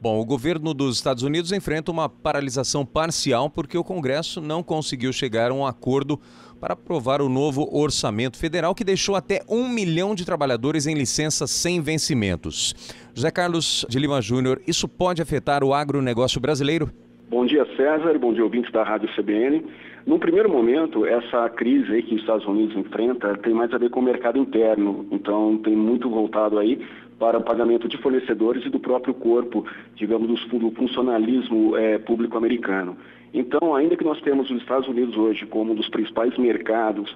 Bom, o governo dos Estados Unidos enfrenta uma paralisação parcial porque o Congresso não conseguiu chegar a um acordo para aprovar o novo orçamento federal que deixou até 1 milhão de trabalhadores em licença sem vencimentos. José Carlos de Lima Júnior, isso pode afetar o agronegócio brasileiro? Bom dia, César. Bom dia, ouvintes da Rádio CBN. Num primeiro momento, essa crise aí que os Estados Unidos enfrenta tem mais a ver com o mercado interno. Então, tem muito voltado aí para o pagamento de fornecedores e do próprio corpo, digamos, do funcionalismo público americano. Então, ainda que nós temos os Estados Unidos hoje como um dos principais mercados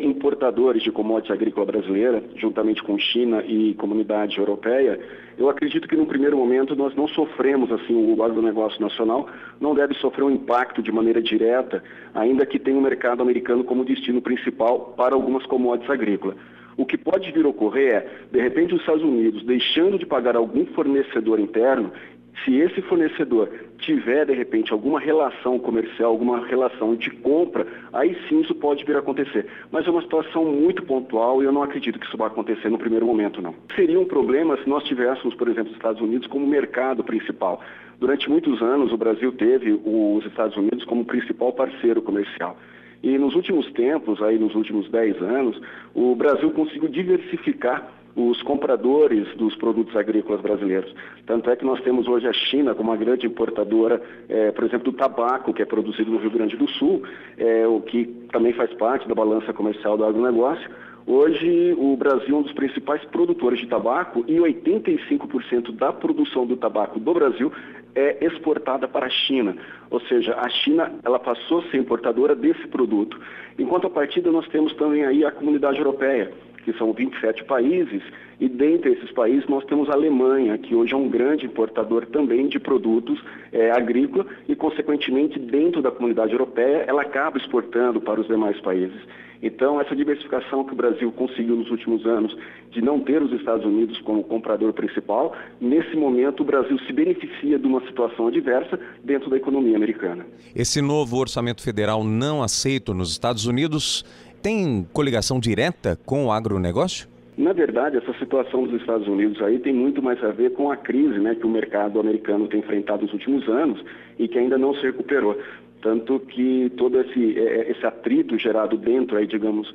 importadores de commodities agrícola brasileira, juntamente com China e comunidade europeia, eu acredito que no primeiro momento nós não sofremos, assim, o agronegócio nacional não deve sofrer um impacto de maneira direta, ainda que tenha o mercado americano como destino principal para algumas commodities agrícolas. O que pode vir a ocorrer é, de repente, os Estados Unidos deixando de pagar algum fornecedor interno. Se esse fornecedor tiver, de repente, alguma relação comercial, alguma relação de compra, aí sim isso pode vir a acontecer. Mas é uma situação muito pontual e eu não acredito que isso vai acontecer no primeiro momento, não. Seria um problema se nós tivéssemos, por exemplo, os Estados Unidos como mercado principal. Durante muitos anos, o Brasil teve os Estados Unidos como principal parceiro comercial. E nos últimos tempos, aí nos últimos 10 anos, o Brasil conseguiu diversificar os compradores dos produtos agrícolas brasileiros. Tanto é que nós temos hoje a China como uma grande importadora, por exemplo, do tabaco, que é produzido no Rio Grande do Sul, o que também faz parte da balança comercial do agronegócio. Hoje, o Brasil é um dos principais produtores de tabaco e 85% da produção do tabaco do Brasil é exportada para a China. Ou seja, a China ela passou a ser importadora desse produto. Em contrapartida, nós temos também aí a comunidade europeia, que são 27 países, e dentre esses países nós temos a Alemanha, que hoje é um grande importador também de produtos agrícolas e, consequentemente, dentro da comunidade europeia, ela acaba exportando para os demais países. Então, essa diversificação que o Brasil conseguiu nos últimos anos de não ter os Estados Unidos como comprador principal, nesse momento o Brasil se beneficia de uma situação adversa dentro da economia americana. Esse novo orçamento federal não aceito nos Estados Unidos tem coligação direta com o agronegócio? Na verdade, essa situação dos Estados Unidos aí tem muito mais a ver com a crise, né, que o mercado americano tem enfrentado nos últimos anos e que ainda não se recuperou. Tanto que todo esse atrito gerado dentro, aí, digamos,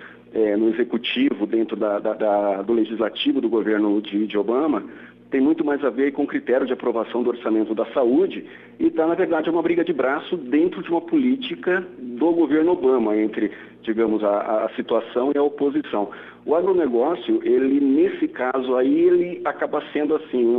no executivo, dentro do legislativo do governo de Obama, tem muito mais a ver com o critério de aprovação do orçamento da saúde e está, na verdade, uma briga de braço dentro de uma política do governo Obama, entre, digamos, a situação e a oposição. O agronegócio, ele, nesse caso aí, ele acaba sendo assim,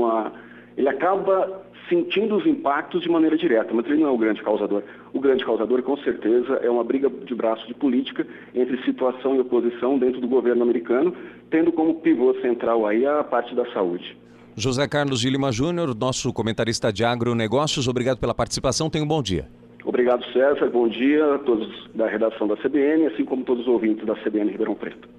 ele acaba sentindo os impactos de maneira direta, mas ele não é o grande causador. O grande causador, com certeza, é uma briga de braço de política entre situação e oposição dentro do governo americano, tendo como pivô central aí a parte da saúde. José Carlos de Lima Júnior, nosso comentarista de agronegócios, obrigado pela participação, tenha um bom dia. Obrigado, César, bom dia a todos da redação da CBN, assim como todos os ouvintes da CBN Ribeirão Preto.